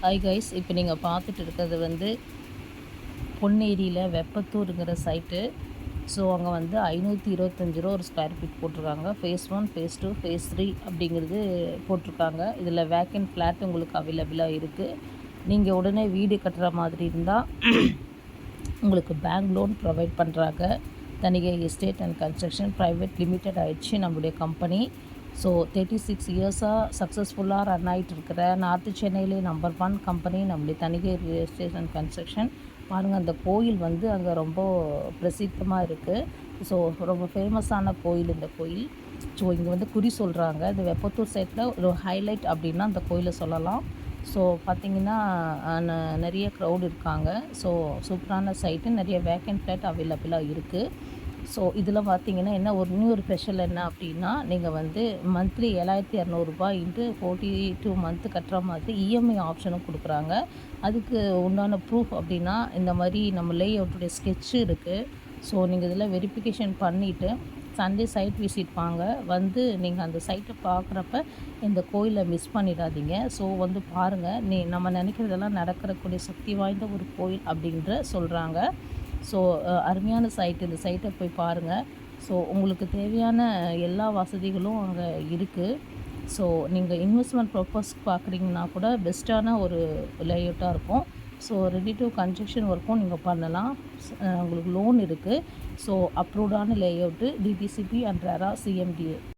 Hi guys, இப்போ நீங்கள் பார்த்துட்டு இருக்கிறது வந்து பொன்னேரியில் வெப்பத்தூருங்கிற சைட்டு. ஸோ அங்கே வந்து 525 ரூபா ஒரு ஸ்கொயர் ஃபீட் போட்டிருக்காங்க. ஃபேஸ் 1, ஃபேஸ் 2, ஃபேஸ் 3 அப்படிங்கிறது போட்டிருக்காங்க. இதில் வேக்கன்ட் ஃப்ளாட் உங்களுக்கு அவைலபிளாக இருக்குது. நீங்கள் உடனே வீடு கட்டுற மாதிரி இருந்தால் உங்களுக்கு பேங்க் லோன் ப்ரொவைட் பண்ணுறாங்க. Thanigai estate and construction private limited ஆகிடுச்சு நம்மளுடைய கம்பெனி. ஸோ 36 இயர்ஸாக சக்ஸஸ்ஃபுல்லாக ரன் ஆகிட்டு இருக்கிற நார்த்து சென்னையிலே நம்பர் 1 கம்பெனி நம்மளுடைய Thanigai real estate and construction. பாருங்கள், அந்த கோயில் வந்து அங்கே ரொம்ப பிரசித்தமாக இருக்குது. ஸோ ரொம்ப ஃபேமஸான கோயில் இந்த கோயில். ஸோ இங்கே வந்து குறி சொல்கிறாங்க. இந்த வெப்பத்தூர் சைட்டில் ஒரு ஹைலைட் அப்படின்னா அந்த கோயிலை சொல்லலாம். ஸோ பார்த்திங்கன்னா நிறைய க்ரௌட் இருக்காங்க. ஸோ சூப்பரான சைட்டு, நிறைய வேக்கன்ட் ஃப்ளாட் அவைலபிளாக இருக்குது. ஸோ இதில் பார்த்திங்கன்னா இன்னொரு ஸ்பெஷல் என்ன அப்படின்னா, நீங்கள் வந்து மந்த்லி 7,200 இன்ட்டு 42 மந்த்து கட்டுற மாதிரி இஎம்ஐ ஆப்ஷனும் கொடுக்குறாங்க. அதுக்கு உண்டான ப்ரூஃப் அப்படின்னா இந்த மாதிரி நம்ம லே அவுட்டுடைய ஸ்கெட்சு இருக்குது. ஸோ நீங்கள் இதில் வெரிஃபிகேஷன் பண்ணிவிட்டு சண்டே சைட் விசிட் வாங்க. வந்து நீங்கள் அந்த சைட்டை பார்க்குறப்ப இந்த கோயிலை மிஸ் பண்ணிடாதீங்க. ஸோ வந்து பாருங்கள், நம்ம நினைக்கிறதெல்லாம் நடக்கிறக்கூடிய சக்தி வாய்ந்த ஒரு கோயில் அப்படின்ற சொல்கிறாங்க. ஸோ அருமையான சைட்டு. இந்த சைட்டை போய் பாருங்கள். ஸோ உங்களுக்கு தேவையான எல்லா வசதிகளும் அங்கே இருக்குது. ஸோ நீங்கள் இன்வெஸ்ட்மெண்ட் பர்பஸ்க்கு பார்க்குறீங்கன்னா கூட பெஸ்ட்டான ஒரு லேஅவுட்டாக இருக்கும். ஸோ ரெடி டு கன்ஸ்ட்ரக்ஷன் ஒர்க்கும் நீங்கள் பண்ணலாம். உங்களுக்கு லோன் இருக்குது. ஸோ அப்ரூவ்டான layout, DTCP and RERA, CMDA.